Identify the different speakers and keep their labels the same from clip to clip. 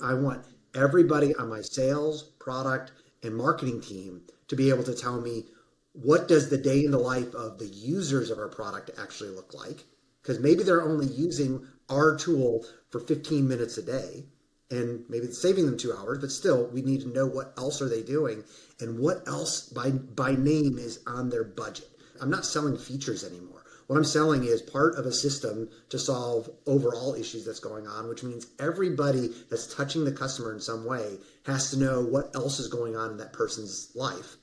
Speaker 1: I want everybody on my sales, product, and marketing team to be able to tell me what does the day in the life of the users of our product actually look like? Because maybe they're only using our tool for 15 minutes a day, and maybe it's saving them 2 hours, but still we need to know what else are they doing and what else by name is on their budget. I'm not selling features anymore. What I'm selling is part of a system to solve overall issues that's going on, which means everybody that's touching the customer in some way has to know what else is going on in that person's life.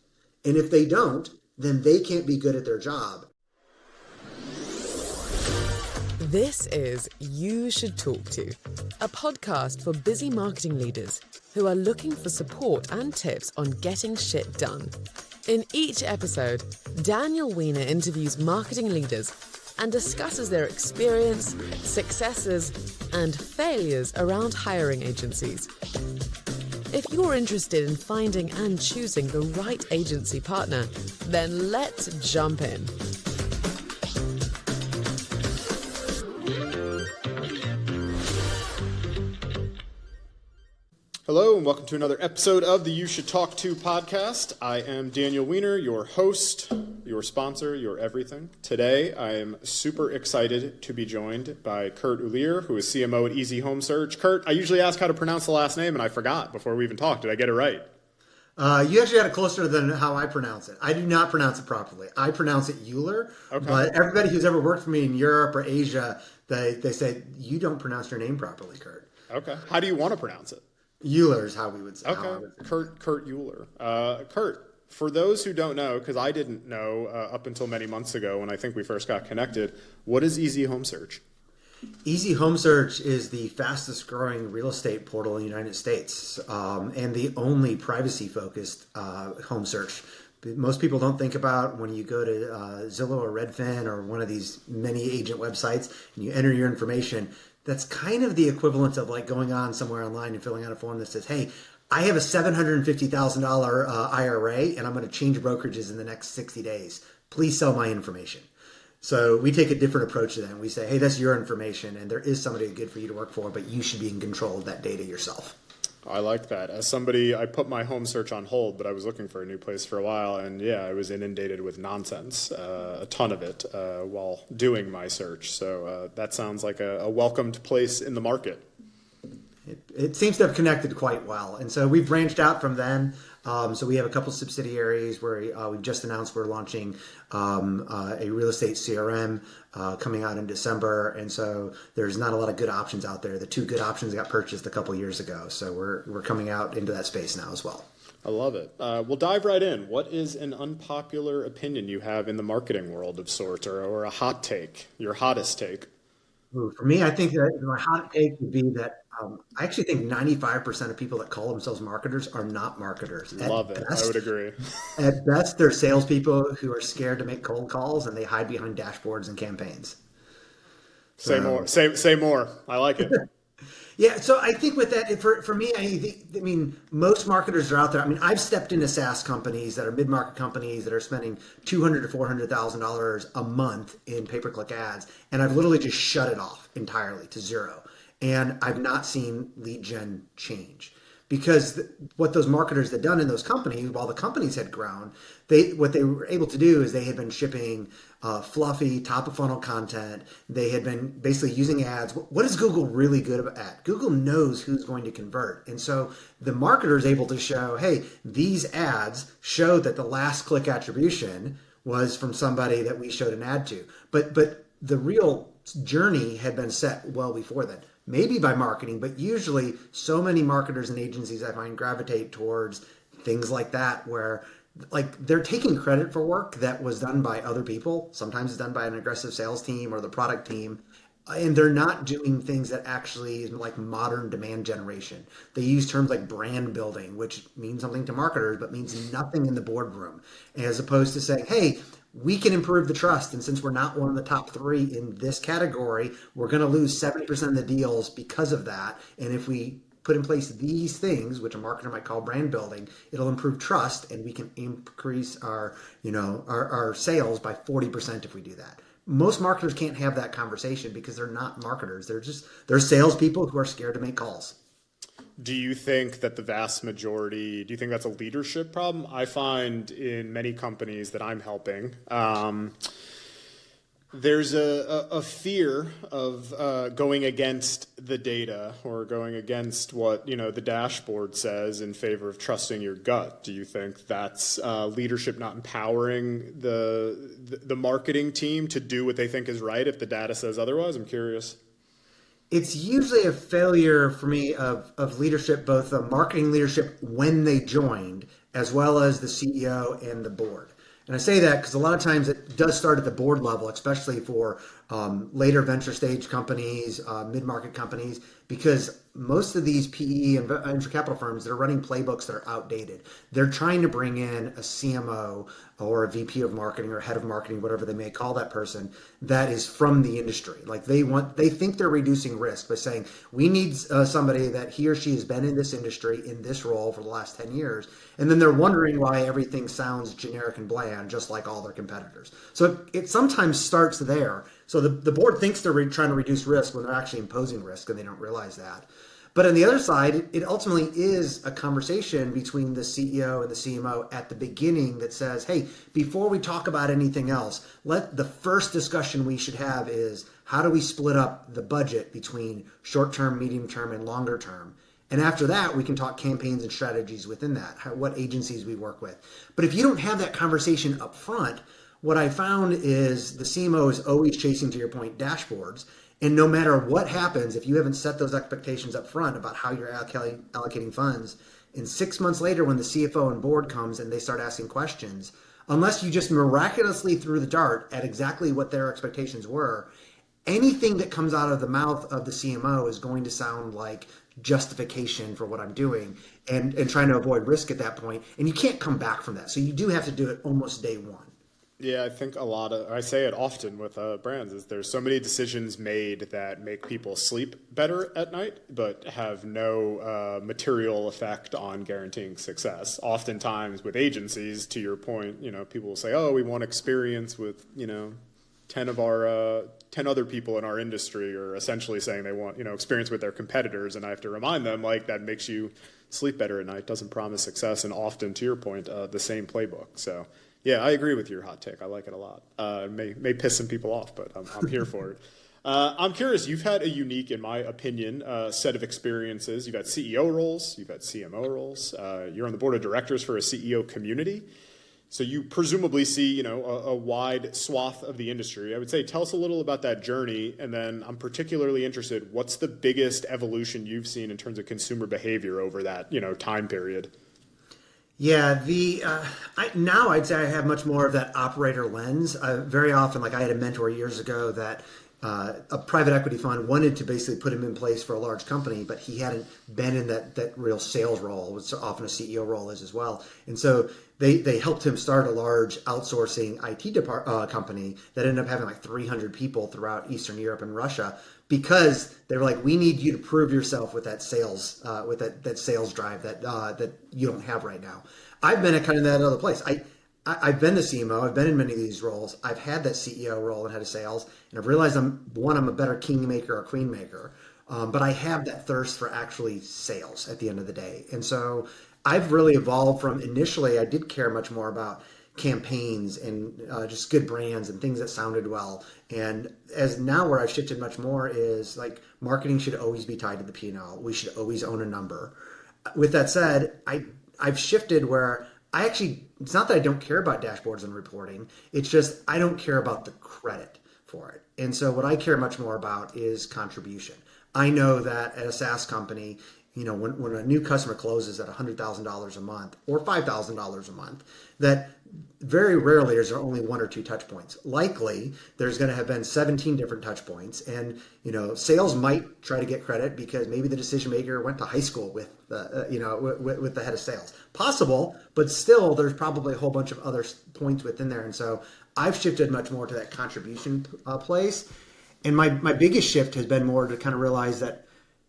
Speaker 1: And if they don't, then they can't be good at their job.
Speaker 2: This is You Should Talk To, a podcast for busy marketing leaders who are looking for support and tips on getting shit done. In each episode, Daniel Weiner interviews marketing leaders and discusses their experience, successes, and failures around hiring agencies. If you're interested in finding and choosing the right agency partner, then let's jump in.
Speaker 3: Hello and welcome to another episode of the You Should Talk To podcast. I am Daniel Weiner, your host, your sponsor, your everything. Today I am super excited to be joined by Kurt Uhlir, who is CMO at Easy Home Search. Kurt, I usually ask how to pronounce the last name and I forgot before we even talked. Did I get it right?
Speaker 1: You actually had it closer than how I pronounce it. I do not pronounce it properly. I pronounce it Uhlir,
Speaker 3: Okay.
Speaker 1: But everybody who's ever worked for me in Europe or Asia, they say, you don't pronounce your name properly, Kurt.
Speaker 3: Okay. How do you want to pronounce it?
Speaker 1: Uhlir is how we would say it.
Speaker 3: Okay. Kurt Uhlir. Kurt, for those who don't know, because I didn't know up until many months ago when I think we first got connected, what is Easy Home Search?
Speaker 1: Easy Home Search is the fastest growing real estate portal in the United States, and the only privacy-focused home search. Most people don't think about when you go to Zillow or Redfin or one of these many agent websites and you enter your information. That's kind of the equivalent of like going on somewhere online and filling out a form that says, hey, I have a $750,000 IRA and I'm going to change brokerages in the next 60 days. Please sell my information. So we take a different approach to that. And we say, hey, that's your information and there is somebody good for you to work for, but you should be in control of that data yourself.
Speaker 3: I like that. As somebody, I put my home search on hold, but I was looking for a new place for a while, and yeah, I was inundated with nonsense, a ton of it, while doing my search. So that sounds like a welcomed place in the market.
Speaker 1: It seems to have connected quite well. And so we've branched out from then. So we have a couple subsidiaries where we've just announced we're launching a real estate CRM coming out in December. And so there's not a lot of good options out there. The two good options got purchased a couple years ago. So we're coming out into that space now as well.
Speaker 3: I love it. We'll dive right in. What is an unpopular opinion you have in the marketing world of sorts, or a hot take, your hottest take?
Speaker 1: For me, I think that my hot take would be that I actually think 95% of people that call themselves marketers are not marketers.
Speaker 3: Love it. I would agree.
Speaker 1: At best, they're salespeople who are scared to make cold calls and they hide behind dashboards and campaigns.
Speaker 3: Say more. Say more. I like it.
Speaker 1: Yeah, so I think with that, for me, I mean, most marketers are out there. I mean, I've stepped into SaaS companies that are mid-market companies that are spending $200,000 to $400,000 a month in pay-per-click ads, and I've literally just shut it off entirely to zero. And I've not seen lead gen change. Because what those marketers had done in those companies, while the companies had grown, what they were able to do is they had been shipping fluffy, top-of-funnel content. They had been basically using ads. What is Google really good at? Google knows who's going to convert. And so the marketer is able to show, hey, these ads show that the last click attribution was from somebody that we showed an ad to. But the real journey had been set well before then. Maybe by marketing, but usually so many marketers and agencies I find gravitate towards things like that where like they're taking credit for work that was done by other people. Sometimes it's done by an aggressive sales team or the product team. And they're not doing things that actually is like modern demand generation. They use terms like brand building, which means something to marketers, but means nothing in the boardroom, as opposed to saying, hey, we can improve the trust. And since we're not one of the top three in this category, we're going to lose 70% of the deals because of that. And if we put in place these things, which a marketer might call brand building, it'll improve trust and we can increase our sales by 40% if we do that. Most marketers can't have that conversation because they're not marketers. They're salespeople who are scared to make calls.
Speaker 3: Do you think that the vast majority, do you think that's a leadership problem? I find in many companies that I'm helping, there's a fear of going against the data or going against what the dashboard says in favor of trusting your gut. Do you think that's leadership not empowering the marketing team to do what they think is right if the data says otherwise? I'm curious.
Speaker 1: It's usually a failure for me of leadership, both the marketing leadership when they joined, as well as the CEO and the board. And I say that because a lot of times it does start at the board level, especially for later venture stage companies, mid-market companies, because most of these PE and venture capital firms, they're running playbooks that are outdated. They're trying to bring in a CMO or a VP of marketing or head of marketing, whatever they may call that person, that is from the industry. Like they think they're reducing risk by saying, we need somebody that he or she has been in this industry in this role for the last 10 years. And then they're wondering why everything sounds generic and bland, just like all their competitors. So it sometimes starts there. So the board thinks they're trying to reduce risk when they're actually imposing risk, and they don't realize that. But on the other side, it ultimately is a conversation between the CEO and the CMO at the beginning that says, hey, before we talk about anything else, the first discussion we should have is, how do we split up the budget between short-term, medium-term, and longer term? And after that, we can talk campaigns and strategies within that, what agencies we work with. But if you don't have that conversation up front, what I found is the CMO is always chasing, to your point, dashboards. And no matter what happens, if you haven't set those expectations up front about how you're allocating funds, and 6 months later when the CFO and board comes and they start asking questions, unless you just miraculously threw the dart at exactly what their expectations were, anything that comes out of the mouth of the CMO is going to sound like justification for what I'm doing and trying to avoid risk at that point. And you can't come back from that. So you do have to do it almost day one.
Speaker 3: Yeah, I think I say it often with brands, is there's so many decisions made that make people sleep better at night, but have no material effect on guaranteeing success. Oftentimes with agencies, to your point, people will say, oh, we want experience with, 10 other people in our industry, or essentially saying they want, experience with their competitors. And I have to remind them, like, that makes you sleep better at night, doesn't promise success. And often, to your point, the same playbook. So yeah, I agree with your hot take. I like it a lot. It may piss some people off, but I'm here for it. I'm curious, you've had a unique, in my opinion, set of experiences. You've had CEO roles, you've had CMO roles. You're on the board of directors for a CEO community. So you presumably see, a wide swath of the industry. I would say, tell us a little about that journey. And then I'm particularly interested, what's the biggest evolution you've seen in terms of consumer behavior over that, time period?
Speaker 1: Yeah, now I'd say I have much more of that operator lens. Very often, like I had a mentor years ago that a private equity fund wanted to basically put him in place for a large company, but he hadn't been in that real sales role, which often a CEO role is as well. And so they helped him start a large outsourcing IT company that ended up having like 300 people throughout Eastern Europe and Russia, because they were like, we need you to prove yourself with that sales, that sales drive that you don't have right now. I've been at kind of that other place. I've been the CMO. I've been in many of these roles. I've had that CEO role and head of sales, and I've realized I'm a better kingmaker or queen maker. But I have that thirst for actually sales at the end of the day. And so I've really evolved from initially, I did care much more about campaigns and just good brands and things that sounded well. And as now where I've shifted much more is like marketing should always be tied to the P&L. We should always own a number. With that said, I've shifted where it's not that I don't care about dashboards and reporting. It's just I don't care about the credit for it. And so what I care much more about is contribution. I know that at a SaaS company, when a new customer closes at $100,000 a month or $5,000 a month, that very rarely is there only one or two touch points. Likely, there's going to have been 17 different touch points, and sales might try to get credit because maybe the decision maker went to high school with the head of sales. Possible, but still, there's probably a whole bunch of other points within there. And so I've shifted much more to that contribution place. And my biggest shift has been more to kind of realize that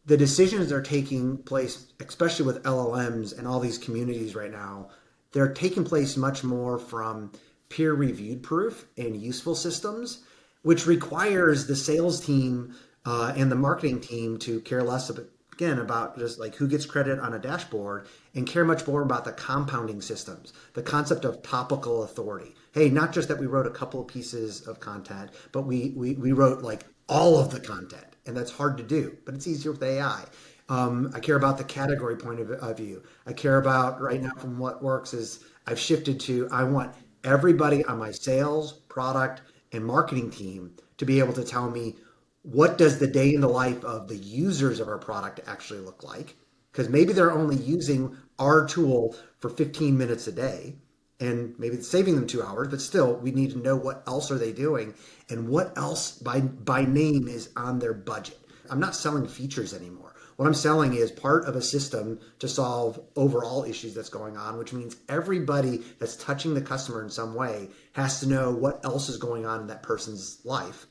Speaker 1: the decisions that are taking place, especially with LLMs and all these communities right now, they're taking place much more from peer-reviewed proof and useful systems, which requires the sales team and the marketing team to care less again, about just like who gets credit on a dashboard and care much more about the compounding systems, the concept of topical authority. Hey, not just that we wrote a couple of pieces of content, but we wrote like all of the content. And that's hard to do, but it's easier with AI. I care about the category point of view. I care about right now from what works is I've shifted to, I want everybody on my sales, product, and marketing team to be able to tell me what does the day in the life of the users of our product actually look like? Because maybe they're only using our tool for 15 minutes a day, and maybe it's saving them 2 hours, but still we need to know what else are they doing and what else by name is on their budget. I'm not selling features anymore. What I'm selling is part of a system to solve overall issues that's going on, which means everybody that's touching the customer in some way has to know what else is going on in that person's life.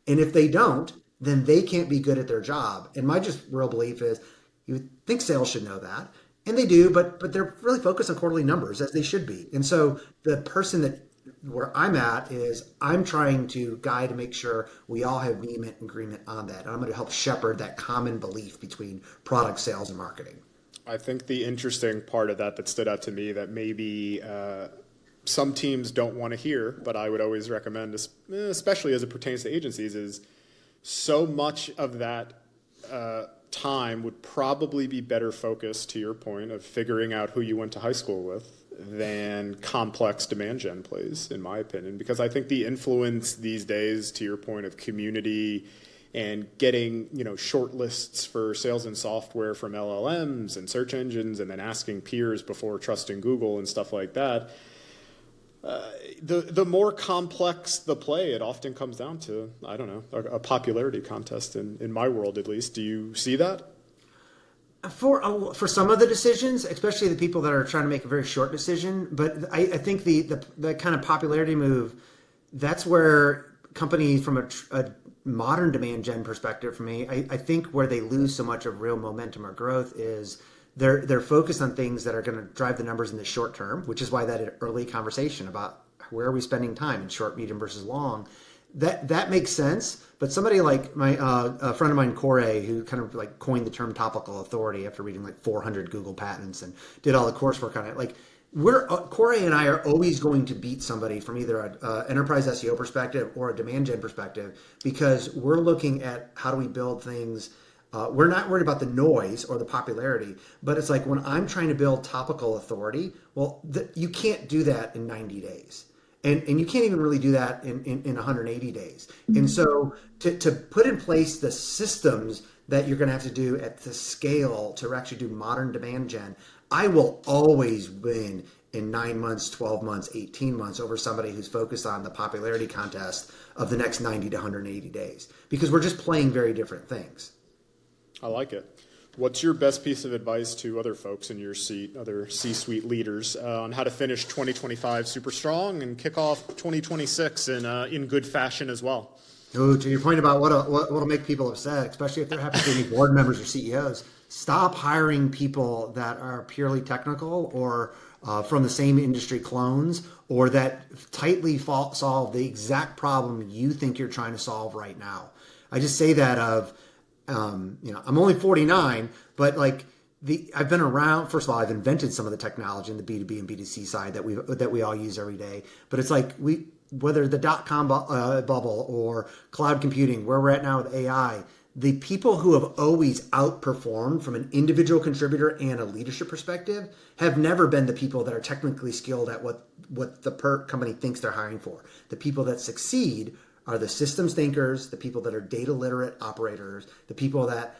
Speaker 1: And if they don't, then they can't be good at their job. And my just real belief is you would think sales should know that. And they do, but they're really focused on quarterly numbers as they should be. And so the person that where I'm at is I'm trying to guide to make sure we all have agreement on that. And I'm going to help shepherd that common belief between product sales and marketing.
Speaker 3: I think the interesting part of that stood out to me that maybe some teams don't want to hear, but I would always recommend, especially as it pertains to agencies, is so much of that time would probably be better focused, to your point, of figuring out who you went to high school with than complex demand gen plays, in my opinion. Because I think the influence these days, to your point, of community and getting short lists for sales and software from LLMs and search engines and then asking peers before trusting Google and stuff like that, the more complex the play, it often comes down to, I don't know, a popularity contest in my world at least. Do you see that?
Speaker 1: For some of the decisions, especially the people that are trying to make a very short decision, but I think the kind of popularity move, that's where companies from a modern demand gen perspective for me, I think where they lose so much of real momentum or growth is they're focused on things that are going to drive the numbers in the short term, which is why that early conversation about where are we spending time in short, medium versus long, that makes sense. But somebody like a friend of mine, Corey, who kind of like coined the term topical authority after reading like 400 Google patents and did all the coursework on it. Like Corey and I are always going to beat somebody from either an enterprise SEO perspective or a demand gen perspective, because we're looking at how do we build things. We're not worried about the noise or the popularity, but it's like when I'm trying to build topical authority, well, you can't do that in 90 days. And you can't even really do that in 180 days. And so to put in place the systems that you're going to have to do at the scale to actually do modern demand gen, I will always win in 9 months, 12 months, 18 months over somebody who's focused on the popularity contest of the next 90 to 180 days, because we're just playing very different things.
Speaker 3: I like it. What's your best piece of advice to other folks in your seat, other C-suite leaders, on how to finish 2025 super strong and kick off 2026 in good fashion as well?
Speaker 1: Oh, to your point about what'll make people upset, especially if there happen to be any board members or CEOs, stop hiring people that are purely technical or from the same industry clones, or that tightly solve the exact problem you think you're trying to solve right now. I just say that of, I'm only 49, but like I've been around. First of all, I've invented some of the technology in the B2B and B2C side that we all use every day. But it's like whether the .com bubble or cloud computing, where we're at now with AI, the people who have always outperformed from an individual contributor and a leadership perspective have never been the people that are technically skilled at what the company thinks they're hiring for. The people that succeed are the systems thinkers, the people that are data literate operators, the people that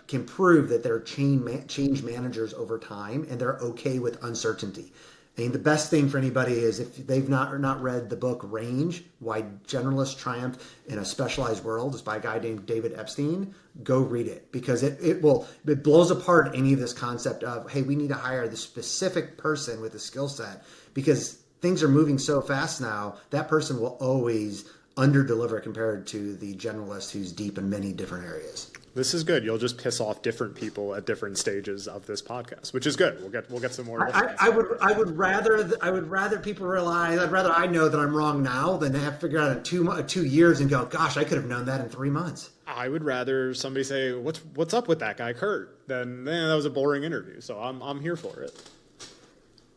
Speaker 1: can prove that they're change managers over time and they're okay with uncertainty. I mean, the best thing for anybody is if they've not read the book Range, Why Generalists Triumph in a Specialized World. It's by a guy named David Epstein. Go read it, because it blows apart any of this concept of, hey, we need to hire the specific person with a skill set, because things are moving so fast now. That person will always under-deliver compared to the generalist who's deep in many different areas.
Speaker 3: This is good. You'll just piss off different people at different stages of this podcast, which is good. We'll get some more.
Speaker 1: I would rather people realize. I'd rather I know that I'm wrong now than have to figure out in 2 years and go, gosh, I could have known that in 3 months.
Speaker 3: I would rather somebody say, what's up with that guy, Kurt, than that was a boring interview. So I'm here for it.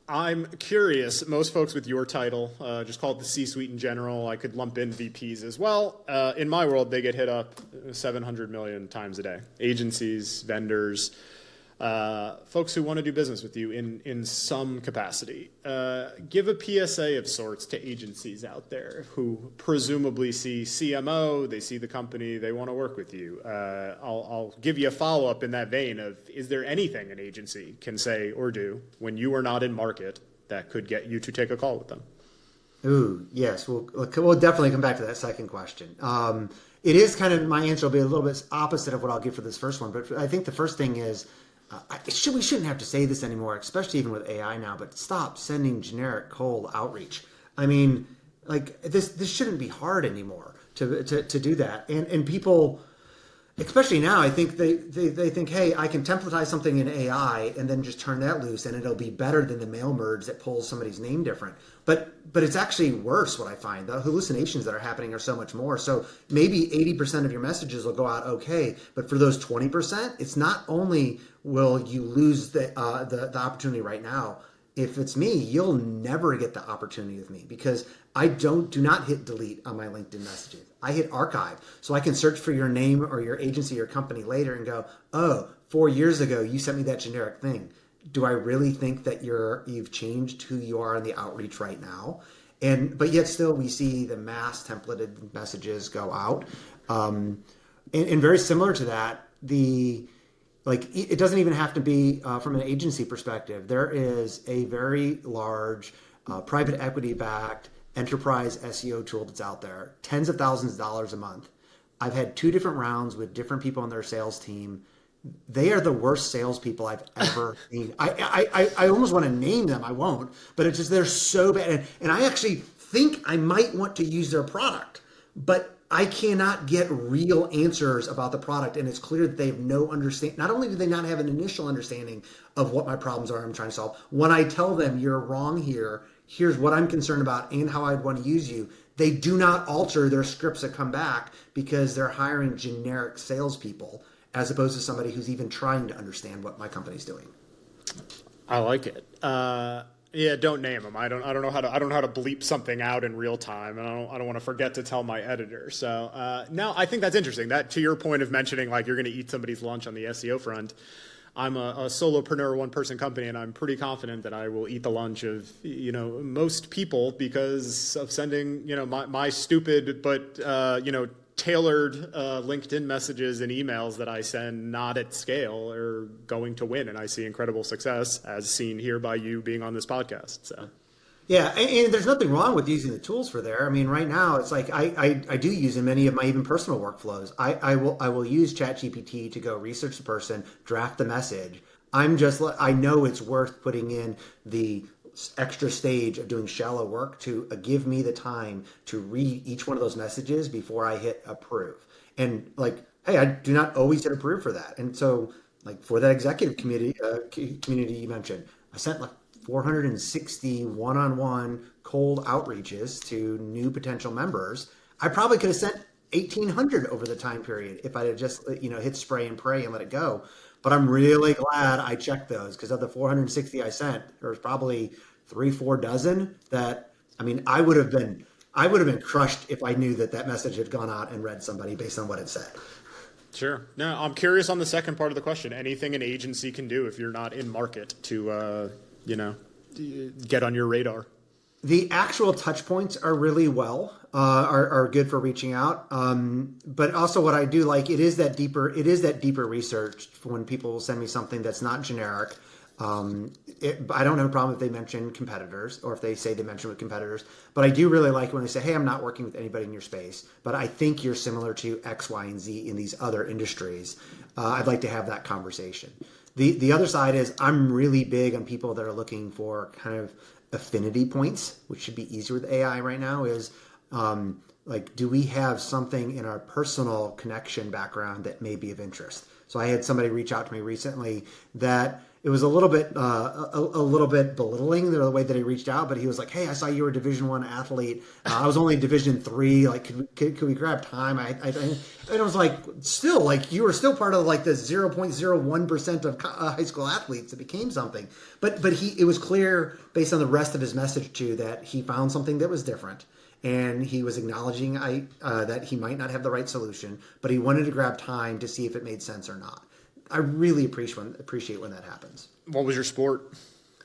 Speaker 3: I'm curious, most folks with your title, just call it the C-suite in general, I could lump in VPs as well. In my world, they get hit up 700 million times a day. Agencies, vendors, folks who want to do business with you in some capacity. Give a PSA of sorts to agencies out there who presumably see CMO, they see the company, they want to work with you. I'll give you a follow-up in that vein of, is there anything an agency can say or do when you are not in market that could get you to take a call with them?
Speaker 1: Ooh, yes. We'll definitely come back to that second question. It is kind of, my answer will be a little bit opposite of what I'll give for this first one, but I think the first thing is, we shouldn't have to say this anymore, especially even with AI now, but stop sending generic cold outreach. I mean, like this shouldn't be hard anymore to do that. And people, especially now, I think they think, hey, I can templatize something in AI and then just turn that loose and it'll be better than the mail merge that pulls somebody's name different. But it's actually worse, what I find. The hallucinations that are happening are so much more. So maybe 80% of your messages will go out okay, but for those 20%, it's not only will you lose the opportunity right now. If it's me, you'll never get the opportunity with me because I do not hit delete on my LinkedIn messages. I hit archive. So I can search for your name or your agency or company later and go, oh, 4 years ago, you sent me that generic thing. Do I really think that you've changed who you are in the outreach right now? But yet still we see the mass templated messages go out. And very similar to that, it doesn't even have to be from an agency perspective. There is a very large private equity-backed enterprise SEO tool that's out there, tens of thousands of dollars a month. I've had 2 different rounds with different people on their sales team. They are the worst salespeople I've ever seen. I almost want to name them. I won't, but it's just they're so bad. And I actually think I might want to use their product, but I cannot get real answers about the product. And it's clear that they have no understanding. Not only do they not have an initial understanding of what my problems are I'm trying to solve, when I tell them you're wrong here, here's what I'm concerned about and how I'd want to use you, they do not alter their scripts that come back because they're hiring generic salespeople as opposed to somebody who's even trying to understand what my company's doing.
Speaker 3: I like it. Yeah, don't name them. I don't know how to bleep something out in real time, and I don't want to forget to tell my editor. So now I think that's interesting. That to your point of mentioning like you're going to eat somebody's lunch on the SEO front. I'm a solopreneur, one-person company, and I'm pretty confident that I will eat the lunch of most people because of sending my stupid but tailored LinkedIn messages and emails that I send not at scale are going to win, and I see incredible success as seen here by you being on this podcast. So.
Speaker 1: Yeah, and there's nothing wrong with using the tools for there. I mean, right now it's like I do use in many of my even personal workflows. I will use ChatGPT to go research the person, draft the message. I know it's worth putting in the extra stage of doing shallow work to give me the time to read each one of those messages before I hit approve. And hey, I do not always hit approve for that. And so for that executive community you mentioned, I sent 460 one-on-one cold outreaches to new potential members. I probably could have sent 1,800 over the time period if I had just hit spray and pray and let it go. But I'm really glad I checked those because of the 460 I sent, there was probably 3-4 dozen that I would have been crushed if I knew that message had gone out and read somebody based on what it said.
Speaker 3: Sure. Now I'm curious on the second part of the question. Anything an agency can do if you're not in market to get on your radar?
Speaker 1: The actual touch points are really are good for reaching out. But also what I do like, it is that deeper research for when people will send me something that's not generic. I don't have a problem if they mention competitors or if they say they mention with competitors, but I do really like when they say, hey, I'm not working with anybody in your space, but I think you're similar to X, Y, and Z in these other industries. I'd like to have that conversation. The other side is I'm really big on people that are looking for kind of affinity points, which should be easier with AI right now, is do we have something in our personal connection background that may be of interest? So I had somebody reach out to me recently that it was a little bit a little bit belittling the way that he reached out, but he was like, "Hey, I saw you were a Division I athlete. I was only Division III. Like, could we grab time?" And I was like, still, like, you were still part of like the 0.01% of high school athletes that became something. But it was clear based on the rest of his message too that he found something that was different. And he was acknowledging that he might not have the right solution, but he wanted to grab time to see if it made sense or not. I really appreciate when that happens.
Speaker 3: What was your sport?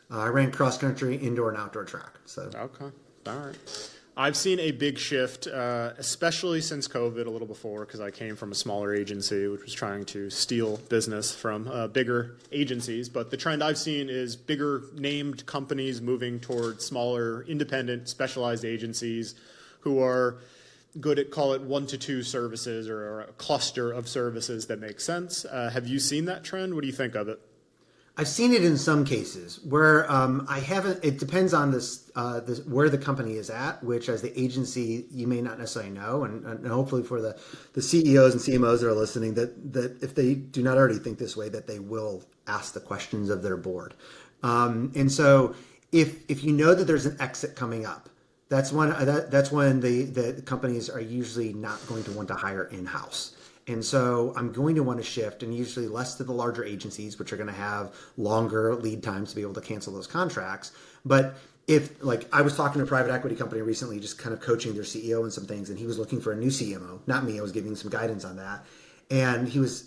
Speaker 1: I ran cross country, indoor and outdoor track. So
Speaker 3: Okay, all right. I've seen a big shift, especially since COVID, a little before, because I came from a smaller agency, which was trying to steal business from bigger agencies. But the trend I've seen is bigger named companies moving towards smaller, independent, specialized agencies who are good at, call it 1 to 2 services or a cluster of services that make sense. Have you seen that trend? What do you think of it?
Speaker 1: I've seen it in some cases where I haven't. It depends on this where the company is at, which as the agency you may not necessarily know, and hopefully for the CEOs and CMOs that are listening, that if they do not already think this way, that they will ask the questions of their board. And so if you know that there's an exit coming up, that's when the companies are usually not going to want to hire in-house. And so I'm going to want to shift, and usually less to the larger agencies, which are going to have longer lead times to be able to cancel those contracts. But if, like, I was talking to a private equity company recently, just kind of coaching their CEO and some things, and he was looking for a new CMO, not me, I was giving some guidance on that. And he was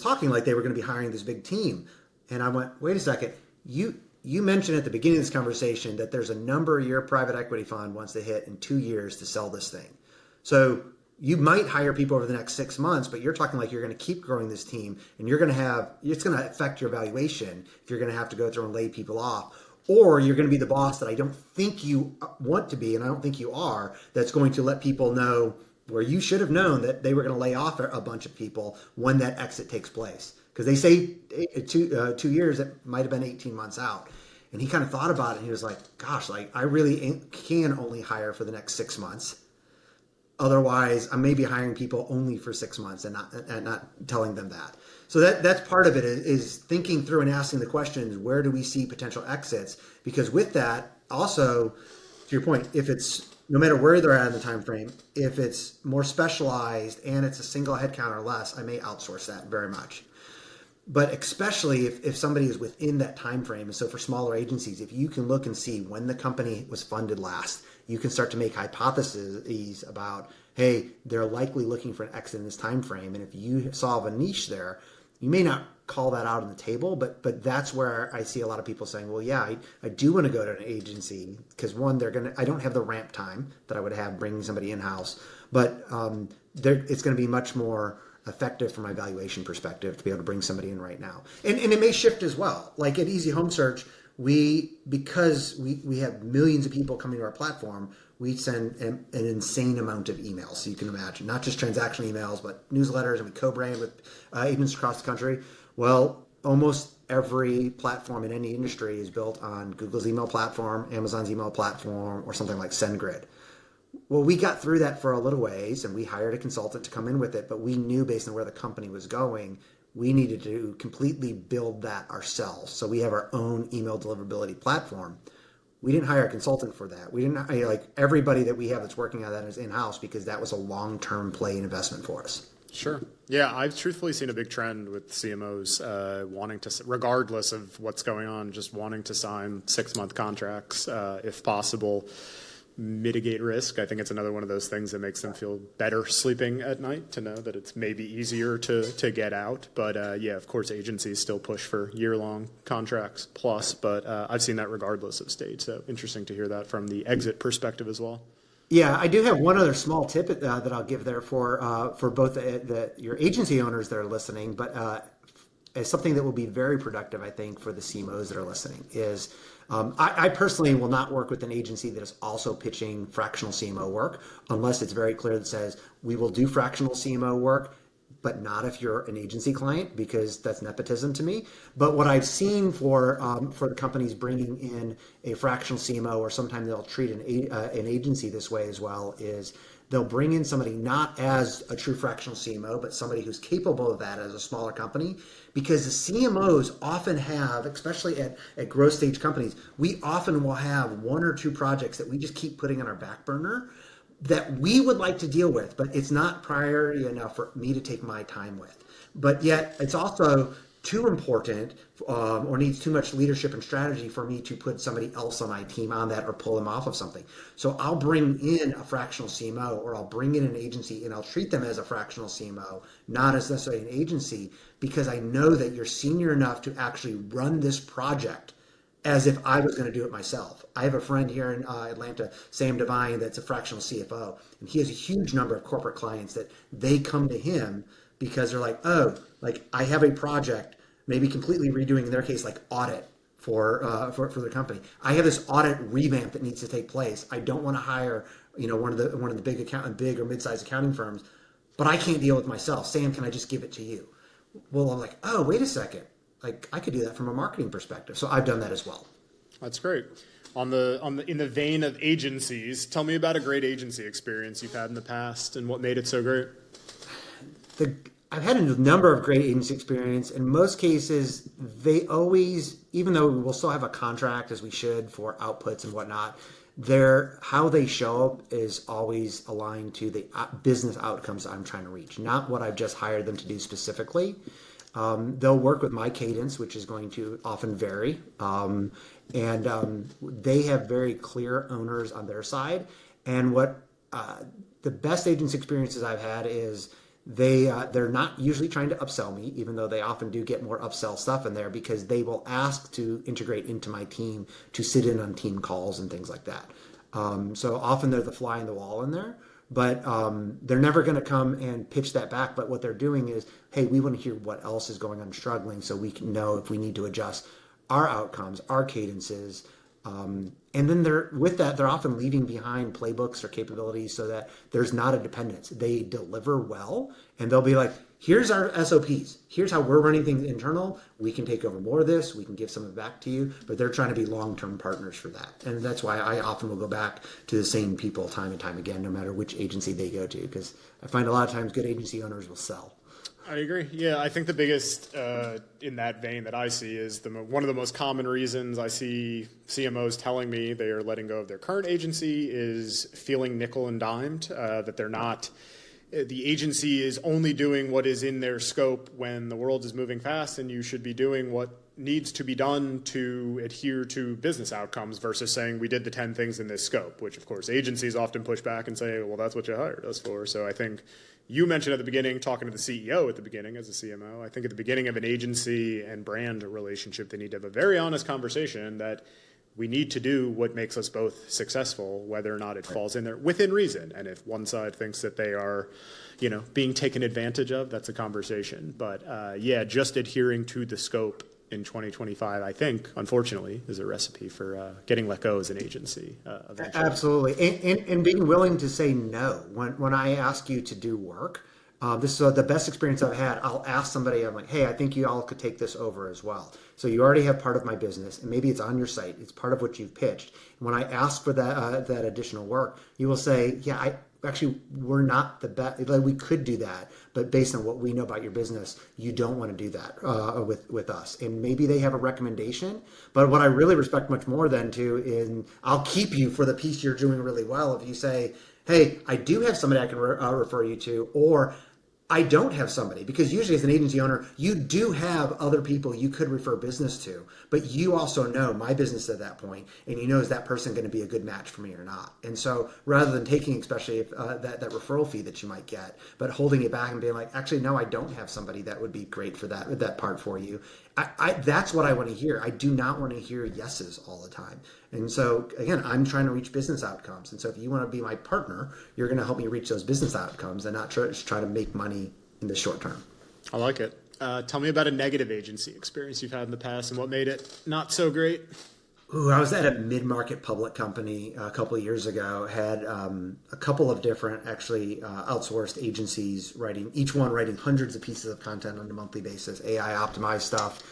Speaker 1: talking like they were going to be hiring this big team. And I went, wait a second, you mentioned at the beginning of this conversation that there's a number your private equity fund wants to hit in 2 years to sell this thing. So you might hire people over the next 6 months, but you're talking like you're going to keep growing this team, and it's going to affect your valuation if you're going to have to go through and lay people off, or you're going to be the boss that I don't think you want to be, and I don't think you are, that's going to let people know where you should have known that they were going to lay off a bunch of people when that exit takes place. Because they say 2 years, it might have been 18 months out. And he kind of thought about it, and he was like, gosh, like I really can only hire for the next 6 months. Otherwise, I may be hiring people only for 6 months and not telling them that. So that's part of it is thinking through and asking the questions, where do we see potential exits? Because with that, also, to your point, if it's no matter where they're at in the time frame, if it's more specialized and it's a single headcount or less, I may outsource that very much. But especially if somebody is within that time frame, and so for smaller agencies, if you can look and see when the company was funded last, you can start to make hypotheses about, hey, they're likely looking for an exit in this time frame. And if you solve a niche there, you may not call that out on the table, but that's where I see a lot of people saying, well, yeah, I do want to go to an agency because one, I don't have the ramp time that I would have bringing somebody in-house, but it's going to be much more effective from my valuation perspective to be able to bring somebody in right now. And it may shift as well. Like at Easy Home Search, because we have millions of people coming to our platform, we send an insane amount of emails. So you can imagine, not just transactional emails, but newsletters, and we co-brand with agents across the country. Well, almost every platform in any industry is built on Google's email platform, Amazon's email platform, or something like SendGrid. Well, we got through that for a little ways, and we hired a consultant to come in with it, but we knew based on where the company was going, we needed to completely build that ourselves. So we have our own email deliverability platform. We didn't hire a consultant for that. We didn't like everybody that we have that's working on that is in-house because that was a long-term play investment for us.
Speaker 3: Sure. Yeah, I've truthfully seen a big trend with CMOs wanting to, regardless of what's going on, just wanting to sign 6-month contracts if possible. Mitigate risk. I think it's another one of those things that makes them feel better sleeping at night to know that it's maybe easier to get out. But yeah, of course, agencies still push for year-long contracts plus, but I've seen that regardless of stage. So interesting to hear that from the exit perspective as well.
Speaker 1: Yeah, I do have one other small tip that I'll give there for both your agency owners that are listening, but as something that will be very productive, I think, for the CMOs that are listening is I personally will not work with an agency that is also pitching fractional CMO work unless it's very clear that says we will do fractional CMO work, but not if you're an agency client, because that's nepotism to me. But what I've seen for the companies bringing in a fractional CMO, or sometimes they'll treat an agency this way as well, is they'll bring in somebody not as a true fractional CMO, but somebody who's capable of that as a smaller company. Because the CMOs often have, especially at growth stage companies, we often will have one or two projects that we just keep putting on our back burner that we would like to deal with, but it's not priority enough for me to take my time with. But yet it's also too important or needs too much leadership and strategy for me to put somebody else on my team on that or pull them off of something. So I'll bring in a fractional CMO, or I'll bring in an agency and I'll treat them as a fractional CMO, not as necessarily an agency, because I know that you're senior enough to actually run this project as if I was going to do it myself. I have a friend here in Atlanta, Sam Devine, that's a fractional CFO, and he has a huge number of corporate clients that they come to him because they're like, oh, like I have a project, maybe completely redoing, in their case, like audit for their company. I have this audit revamp that needs to take place. I don't want to hire, one of the big or mid-sized accounting firms, but I can't deal with myself. Sam, can I just give it to you? Well, I'm like, oh, wait a second. Like I could do that from a marketing perspective. So I've done that as well.
Speaker 3: That's great. In the vein of agencies, tell me about a great agency experience you've had in the past and what made it so great.
Speaker 1: I've had a number of great agency experience. In most cases, they always, even though we'll still have a contract as we should for outputs and whatnot, how they show up is always aligned to the business outcomes I'm trying to reach, not what I've just hired them to do specifically. They'll work with my cadence, which is going to often vary. They have very clear owners on their side. And what the best agency experiences I've had is they're not usually trying to upsell me, even though they often do get more upsell stuff in there, because they will ask to integrate into my team, to sit in on team calls and things like that. So often they're the fly in the wall in there. But they're never going to come and pitch that back. But what they're doing is, hey, we want to hear what else is going on struggling so we can know if we need to adjust our outcomes, our cadences. And then they're often leaving behind playbooks or capabilities so that there's not a dependence. They deliver well, and they'll be like, here's our SOPs. Here's how we're running things internal. We can take over more of this. We can give some of it back to you. But they're trying to be long-term partners for that. And that's why I often will go back to the same people time and time again, no matter which agency they go to, because I find a lot of times good agency owners will sell.
Speaker 3: I agree. Yeah, I think the biggest in that vein that I see is one of the most common reasons I see CMOs telling me they are letting go of their current agency is feeling nickel and dimed, that they're not. The agency is only doing what is in their scope when the world is moving fast, and you should be doing what needs to be done to adhere to business outcomes versus saying we did the 10 things in this scope, which of course agencies often push back and say, well, that's what you hired us for. So I think you mentioned at the beginning, talking to the CEO at the beginning as a CMO, I think at the beginning of an agency and brand relationship, they need to have a very honest conversation that we need to do what makes us both successful, whether or not it falls in there within reason. And if one side thinks that they are, being taken advantage of, that's a conversation. But just adhering to the scope in 2025, I think, unfortunately, is a recipe for getting let go as an agency eventually.
Speaker 1: Absolutely. And being willing to say no. When I ask you to do work, this is the best experience I've had. I'll ask somebody, I'm like, hey, I think you all could take this over as well. So you already have part of my business, and maybe it's on your site. It's part of what you've pitched. And when I ask for that additional work, you will say, yeah, we're not the best. Like, we could do that, but based on what we know about your business, you don't want to do that with us. And maybe they have a recommendation, but what I really respect much more than is I'll keep you for the piece you're doing really well. If you say, hey, I do have somebody I can refer you to, or I don't have somebody, because usually as an agency owner, you do have other people you could refer business to, but you also know my business at that point, and you know, is that person going to be a good match for me or not? And so rather than taking, especially if, that referral fee that you might get, but holding it back and being like, actually, no, I don't have somebody that would be great for that part for you. That's what I want to hear. I do not want to hear yeses all the time. And so, again, I'm trying to reach business outcomes. And so if you want to be my partner, you're going to help me reach those business outcomes and not just try to make money in the short term.
Speaker 3: I like it. Tell me about a negative agency experience you've had in the past and what made it not so great.
Speaker 1: I was at a mid-market public company a couple of years ago, had a couple of different actually outsourced agencies each one writing hundreds of pieces of content on a monthly basis, AI optimized stuff.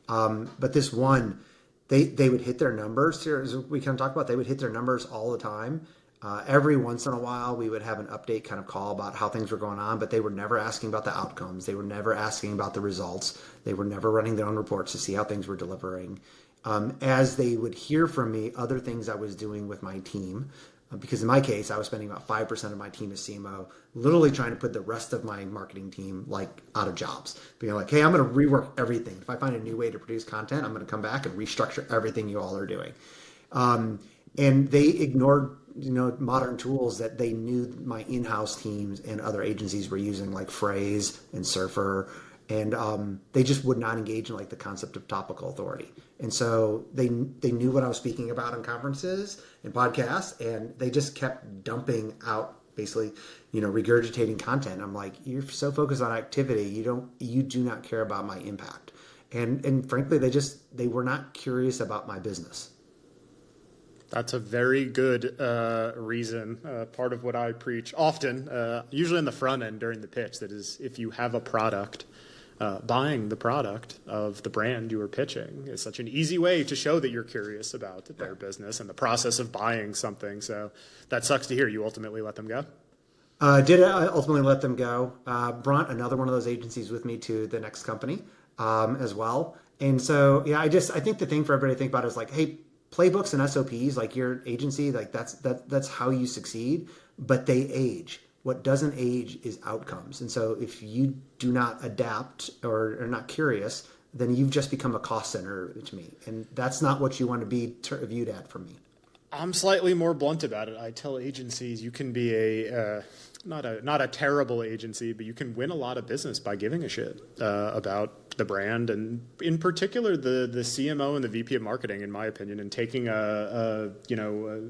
Speaker 1: But this one, they would hit their numbers here, as we kind of talk about, they would hit their numbers all the time. Every once in a while, we would have an update kind of call about how things were going on, but they were never asking about the outcomes. They were never asking about the results. They were never running their own reports to see how things were delivering. As they would hear from me, other things I was doing with my team, because in my case, I was spending about 5% of my team as CMO, literally trying to put the rest of my marketing team like out of jobs. Being like, hey, I'm going to rework everything. If I find a new way to produce content, I'm going to come back and restructure everything you all are doing. And they ignored, modern tools that they knew my in-house teams and other agencies were using, like Phrase and Surfer. And they just would not engage in like the concept of topical authority. And so they knew what I was speaking about in conferences and podcasts, and they just kept dumping out basically, regurgitating content. I'm like, you're so focused on activity, you do not care about my impact. And frankly, they were not curious about my business.
Speaker 3: That's a very good reason. Part of what I preach often, usually on the front end during the pitch, that is, if you have a product, buying the product of the brand you are pitching is such an easy way to show that you're curious about their business and the process of buying something. So that sucks to hear. You ultimately let them go?
Speaker 1: Did I ultimately let them go? Brought another one of those agencies with me to the next company as well. And so, I think the thing for everybody to think about is like, hey, playbooks and SOPs, like your agency, like that's how you succeed, but they age. What doesn't age is outcomes. And so if you do not adapt or are not curious, then you've just become a cost center to me. And that's not what you want to be viewed at from me.
Speaker 3: I'm slightly more blunt about it. I tell agencies you can be not a terrible agency, but you can win a lot of business by giving a shit about the brand, and in particular the CMO and the VP of marketing, in my opinion, and taking an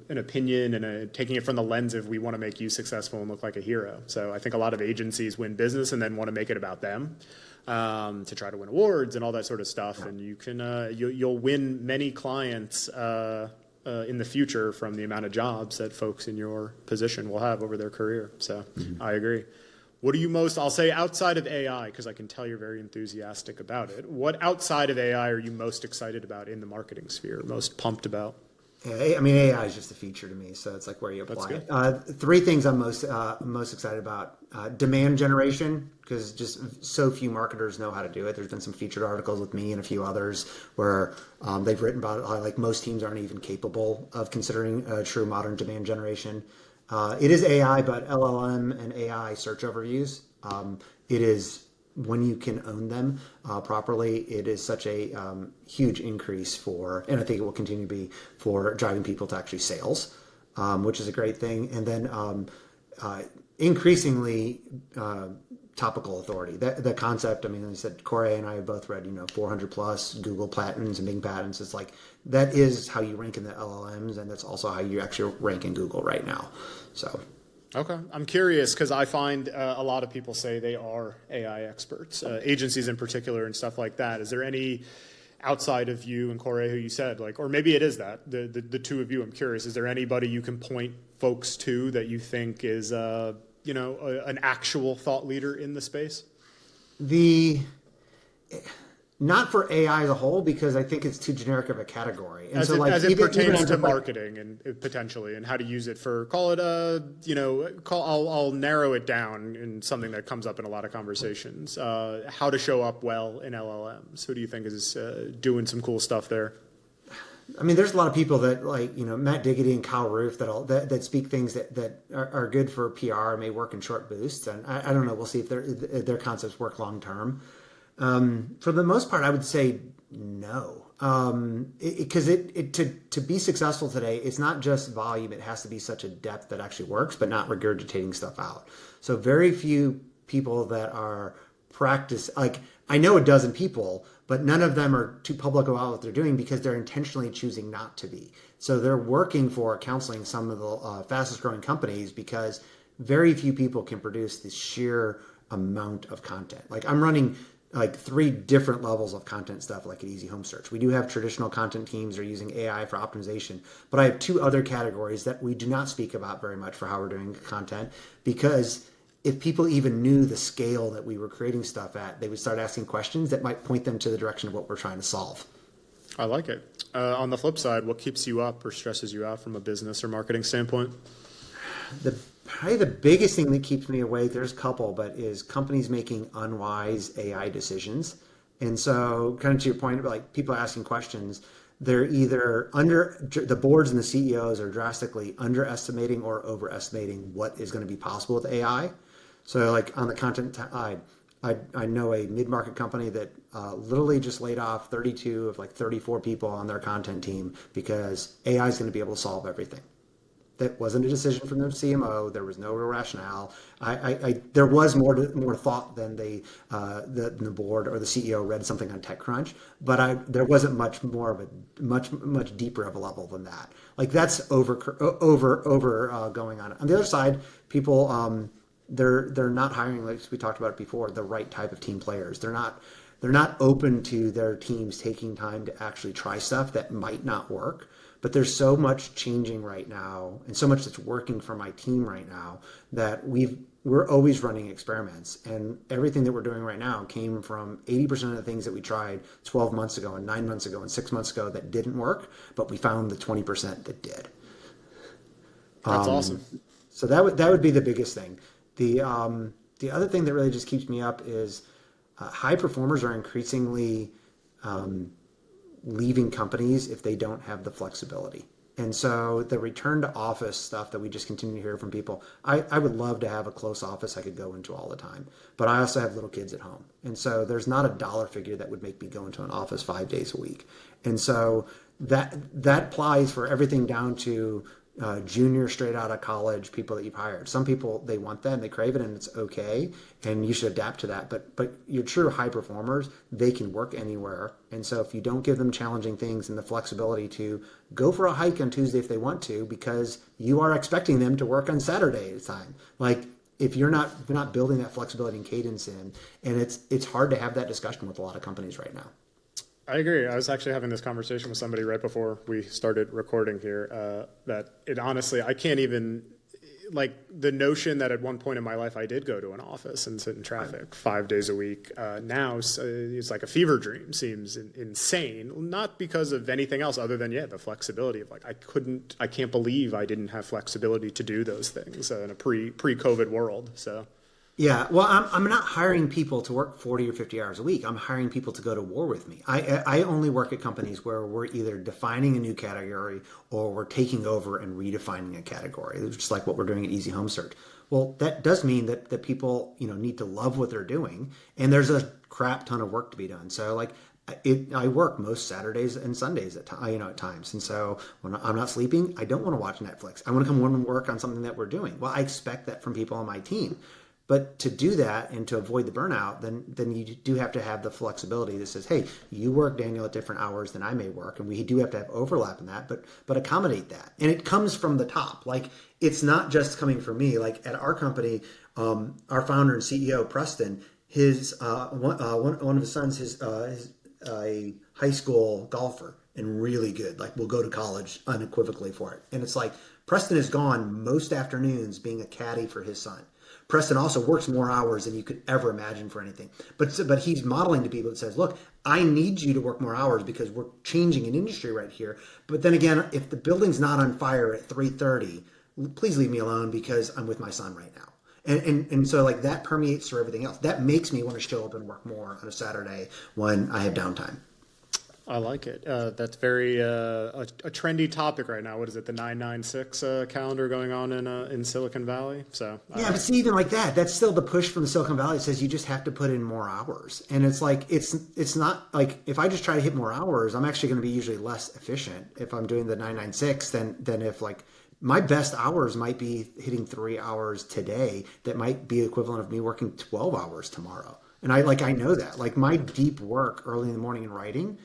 Speaker 3: opinion and taking it from the lens of we want to make you successful and look like a hero. So I think a lot of agencies win business and then want to make it about them to try to win awards and all that sort of stuff. And you can you'll win many clients in the future from the amount of jobs that folks in your position will have over their career. So I agree. What are you most, I'll say outside of AI, because I can tell you're very enthusiastic about it. What outside of AI are you most excited about in the marketing sphere, most pumped about?
Speaker 1: Yeah, I mean, AI is just a feature to me, so it's like where you apply it. Three things I'm most excited about. Demand generation, because just so few marketers know how to do it. There's been some featured articles with me and a few others where they've written about how like most teams aren't even capable of considering true modern demand generation. It is AI, but LLM and AI search overviews. It is, when you can own them properly, it is such a huge increase for, and I think it will continue to be, for driving people to actually sales, which is a great thing. And then increasingly topical authority. The concept, I mean, as I said, Corey and I have both read, 400 plus Google patents and Bing patents. It's like, that is how you rank in the LLMs, and that's also how you actually rank in Google right now. So.
Speaker 3: Okay. I'm curious because I find a lot of people say they are AI experts, agencies in particular and stuff like that. Is there any, outside of you and Corey, who you said, like, or maybe it is that, the two of you, I'm curious, is there anybody you can point folks to that you think is, an actual thought leader in the space?
Speaker 1: Not for AI as a whole, because I think it's too generic of a category. And
Speaker 3: as it pertains to marketing and potentially, and how to use it for, I'll narrow it down in something that comes up in a lot of conversations. How to show up well in LLMs. Who do you think is doing some cool stuff there?
Speaker 1: I mean, there's a lot of people that Matt Diggity and Kyle Roof that speak things that are good for PR and may work in short boosts. And I don't know. We'll see if their concepts work long term. For the most part, I would say no, because to be successful today, it's not just volume. It has to be such a depth that actually works, but not regurgitating stuff out. So very few people that are I know a dozen people, but none of them are too public about what they're doing because they're intentionally choosing not to be. So they're working for counseling some of the fastest growing companies because very few people can produce this sheer amount of content. Like I'm running like 3 different levels of content stuff like at Easy Home Search. We do have traditional content teams that are using AI for optimization, but I have 2 other categories that we do not speak about very much for how we're doing content, because if people even knew the scale that we were creating stuff at, they would start asking questions that might point them to the direction of what we're trying to solve.
Speaker 3: I like it. On the flip side, what keeps you up or stresses you out from a business or marketing standpoint?
Speaker 1: Probably the biggest thing that keeps me awake, there's a couple, but is companies making unwise AI decisions. And so, kind of to your point, like people are asking questions, they're either the boards and the CEOs are drastically underestimating or overestimating what is going to be possible with AI. So, like on the content side, I know a mid-market company that literally just laid off 32 of like 34 people on their content team because AI is going to be able to solve everything. That wasn't a decision from the CMO. There was no real rationale. There was more thought than the board or the CEO read something on TechCrunch, but there wasn't much more of a much deeper of a level than that. Like that's over going on. On the other side, people they're not hiring, like we talked about it before, the right type of team players. They're not open to their teams taking time to actually try stuff that might not work. But there's so much changing right now and so much that's working for my team right now that we're always running experiments. And everything that we're doing right now came from 80% of the things that we tried 12 months ago and 9 months ago and 6 months ago that didn't work, but we found the 20% that did.
Speaker 3: That's awesome.
Speaker 1: So that would be the biggest thing. The other thing that really just keeps me up is high performers are increasingly leaving companies if they don't have the flexibility. And so the return to office stuff that we just continue to hear from people, I would love to have a close office I could go into all the time, but I also have little kids at home. And so there's not a dollar figure that would make me go into an office 5 days a week. And so that applies for everything down to junior straight out of college people that you've hired. Some people, they want that and they crave it and it's okay and you should adapt to that. But your true high performers, they can work anywhere. And so if you don't give them challenging things and the flexibility to go for a hike on Tuesday if they want to, because you are expecting them to work on Saturday at a time. Like if you're not building that flexibility and cadence in, and it's hard to have that discussion with a lot of companies right now.
Speaker 3: I agree. I was actually having this conversation with somebody right before we started recording here, that it honestly, I can't even, like the notion that at one point in my life I did go to an office and sit in traffic 5 days a week. Now it's like a fever dream, seems insane, not because of anything else other than, the flexibility of like, I can't believe I didn't have flexibility to do those things in a pre-COVID world. So.
Speaker 1: Yeah, well, I'm not hiring people to work 40 or 50 hours a week. I'm hiring people to go to war with me. I only work at companies where we're either defining a new category or we're taking over and redefining a category. It's just like what we're doing at Easy Home Search. Well, that does mean that people need to love what they're doing, and there's a crap ton of work to be done. So like I work most Saturdays and Sundays at times, and so when I'm not sleeping, I don't want to watch Netflix. I want to come home and work on something that we're doing. Well, I expect that from people on my team. But to do that and to avoid the burnout, then you do have to have the flexibility that says, hey, you work, Daniel, at different hours than I may work. And we do have to have overlap in that, but accommodate that. And it comes from the top. Like, it's not just coming from me. Like at our company, our founder and CEO, Preston, his one of his sons is a high school golfer and really good. Like, will go to college unequivocally for it. And it's like, Preston is gone most afternoons being a caddy for his son. Preston also works more hours than you could ever imagine for anything. But he's modeling to people that says, look, I need you to work more hours because we're changing an industry right here. But then again, if the building's not on fire at 3:30, please leave me alone because I'm with my son right now. And so like that permeates through everything else. That makes me want to show up and work more on a Saturday when I have downtime.
Speaker 3: I like it. That's very a trendy topic right now. What is it? The 996 calendar going on in Silicon Valley. So
Speaker 1: yeah, but see, even like that's still the push from the Silicon Valley. It says you just have to put in more hours, and it's like it's not like if I just try to hit more hours, I'm actually going to be usually less efficient if I'm doing the 996 than if like my best hours might be hitting 3 hours today. That might be equivalent of me working 12 hours tomorrow. And I know that like my deep work early in the morning in writing.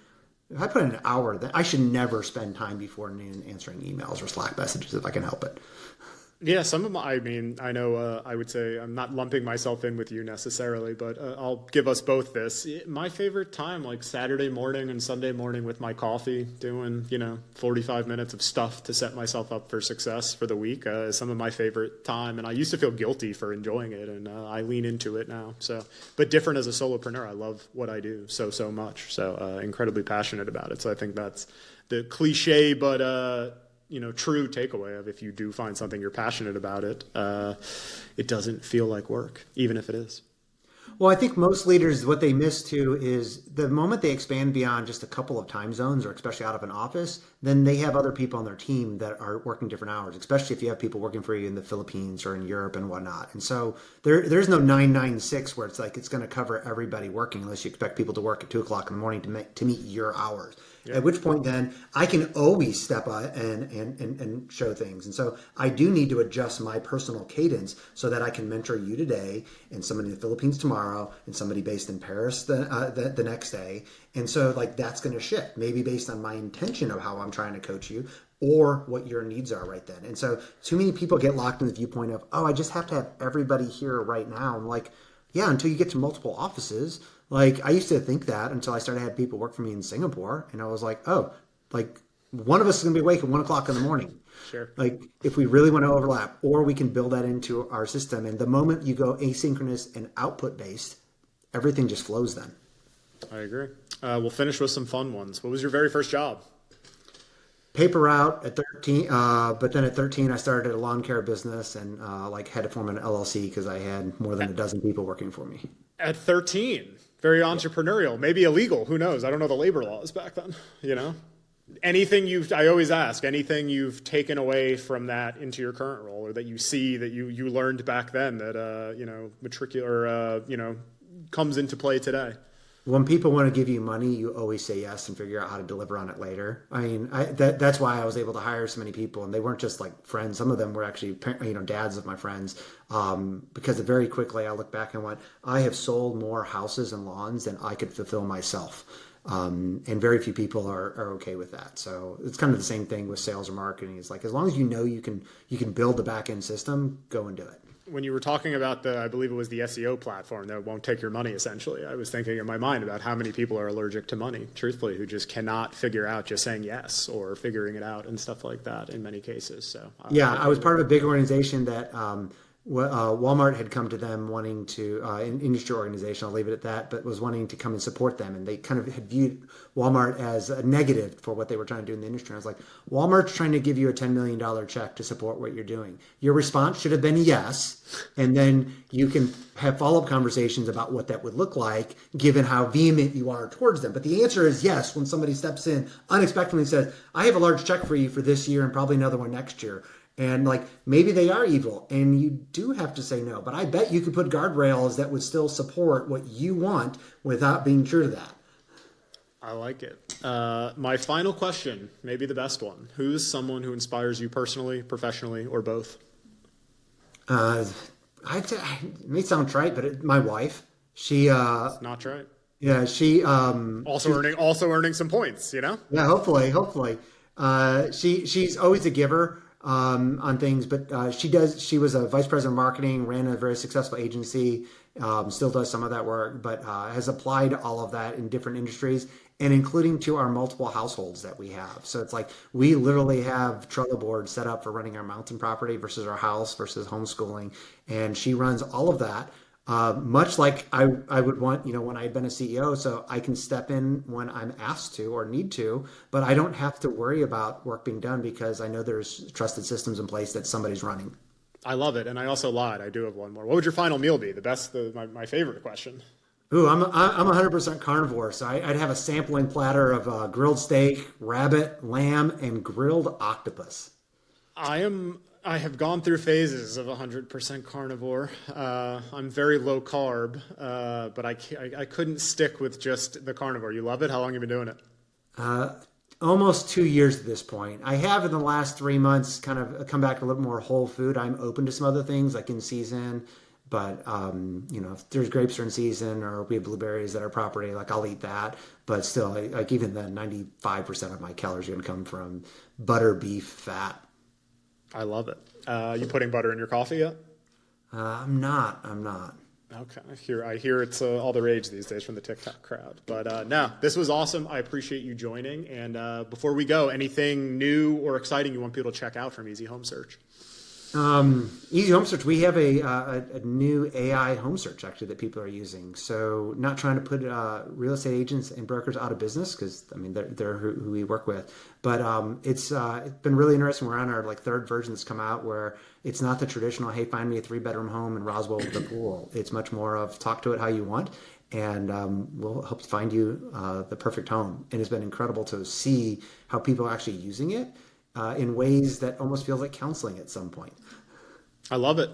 Speaker 1: If I put in an hour, then I should never spend time before noon answering emails or Slack messages if I can help it.
Speaker 3: Yeah, some of my, I know I would say I'm not lumping myself in with you necessarily, but I'll give us both this. My favorite time, like Saturday morning and Sunday morning with my coffee, doing, 45 minutes of stuff to set myself up for success for the week is some of my favorite time. And I used to feel guilty for enjoying it, and I lean into it now. So, but different as a solopreneur, I love what I do so much. So incredibly passionate about it. So I think that's the cliche, but true takeaway of if you do find something you're passionate about it doesn't feel like work, even if it is.
Speaker 1: Well, I think most leaders, what they miss too is the moment they expand beyond just a couple of time zones, or especially out of an office, then they have other people on their team that are working different hours, especially if you have people working for you in the Philippines or in Europe and whatnot. And so there's no 996 where it's like it's going to cover everybody working unless you expect people to work at 2 o'clock in the morning to meet your hours. Yeah. At which point then I can always step up and show things. And so I do need to adjust my personal cadence so that I can mentor you today and somebody in the Philippines tomorrow and somebody based in Paris the next day. And so like that's going to shift, maybe based on my intention of how I'm trying to coach you or what your needs are right then. And so too many people get locked in the viewpoint of, oh, I just have to have everybody here right now. I'm like, yeah, until you get to multiple offices. Like I used to think that until I started having people work for me in Singapore, and I was like, oh, like one of us is going to be awake at 1 o'clock in the morning.
Speaker 3: Sure.
Speaker 1: Like if we really want to overlap, or we can build that into our system. And the moment you go asynchronous and output based, everything just flows then.
Speaker 3: I agree. We'll finish with some fun ones. What was your very first job?
Speaker 1: Paper route at 13, but then at 13 I started a lawn care business and had to form an LLC because I had more than a dozen people working for me.
Speaker 3: At 13, very entrepreneurial, maybe illegal. Who knows? I don't know the labor laws back then. I always ask, anything you've taken away from that into your current role, or that you see that you learned back then that comes into play today.
Speaker 1: When people want to give you money, you always say yes and figure out how to deliver on it later. I mean, that's why I was able to hire so many people, and they weren't just like friends. Some of them were actually, dads of my friends. Because very quickly I look back and went, I have sold more houses and lawns than I could fulfill myself. And very few people are okay with that. So it's kind of the same thing with sales or marketing. It's like, as long as you know you can build the back end system, go and do it.
Speaker 3: When you were talking about I believe it was the SEO platform that won't take your money, essentially, I was thinking in my mind about how many people are allergic to money, truthfully, who just cannot figure out just saying yes or figuring it out and stuff like that in many cases. So
Speaker 1: I was part of a big organization that Walmart had come to them wanting to, an industry organization, I'll leave it at that, but was wanting to come and support them. And they kind of had viewed Walmart as a negative for what they were trying to do in the industry. And I was like, Walmart's trying to give you a $10 million check to support what you're doing. Your response should have been yes. And then you can have follow-up conversations about what that would look like, given how vehement you are towards them. But the answer is yes when somebody steps in unexpectedly and says, I have a large check for you for this year and probably another one next year. And maybe they are evil and you do have to say no, but I bet you could put guardrails that would still support what you want without being true to that.
Speaker 3: I like it. My final question, maybe the best one. Who's someone who inspires you personally, professionally, or both?
Speaker 1: It may sound trite, but my wife, she,
Speaker 3: it's not trite.
Speaker 1: Yeah, she,
Speaker 3: also earning some points, Yeah,
Speaker 1: hopefully. She's always a giver. On things, but she was a vice president of marketing, ran a very successful agency, still does some of that work, but has applied all of that in different industries and including to our multiple households that we have. So it's like we literally have Trello boards set up for running our mountain property versus our house versus homeschooling, and she runs all of that. Much like I would want, when I had been a CEO, so I can step in when I'm asked to or need to, but I don't have to worry about work being done because I know there's trusted systems in place that somebody's running.
Speaker 3: I love it. And I also lied. I do have one more. What would your final meal be? My favorite question.
Speaker 1: Ooh, I'm 100% carnivore. So I'd have a sampling platter of grilled steak, rabbit, lamb, and grilled octopus.
Speaker 3: I have gone through phases of 100% carnivore. I'm very low carb, but I couldn't stick with just the carnivore. You love it? How long have you been doing it?
Speaker 1: Almost 2 years at this point. I have in the last 3 months kind of come back to a little more whole food. I'm open to some other things like in season, but if there's grapes are in season or we have blueberries that are property, I'll eat that. But still, even then, 95% of my calories are going to come from butter, beef, fat.
Speaker 3: I love it. You putting butter in your coffee yet?
Speaker 1: I'm not.
Speaker 3: Okay. I hear it's all the rage these days from the TikTok crowd. But no, this was awesome. I appreciate you joining. And before we go, anything new or exciting you want people to check out from Easy Home Search?
Speaker 1: Easy home search. We have a new AI home search actually that people are using. So not trying to put real estate agents and brokers out of business because I mean they're who we work with. But it's been really interesting. We're on our third version that's come out where it's not the traditional hey find me a 3-bedroom home in Roswell with a pool. It's much more of talk to it how you want. And we'll help find you the perfect home. And it's been incredible to see how people are actually using it in ways that almost feels like counseling at some point.
Speaker 3: I love it.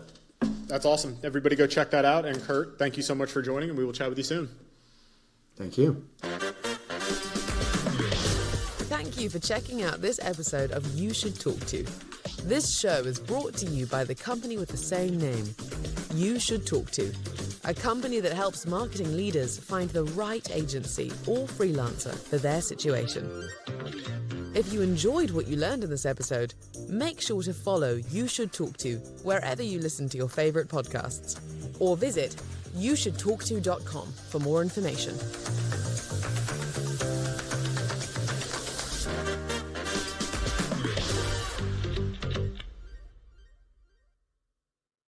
Speaker 3: That's awesome. Everybody go check that out. And Kurt, thank you so much for joining, and we will chat with you soon.
Speaker 1: Thank you.
Speaker 2: Thank you for checking out this episode of You Should Talk To. This show is brought to you by the company with the same name, You Should Talk To, a company that helps marketing leaders find the right agency or freelancer for their situation. If you enjoyed what you learned in this episode, make sure to follow You Should Talk To wherever you listen to your favorite podcasts, or visit youshouldtalkto.com for more information.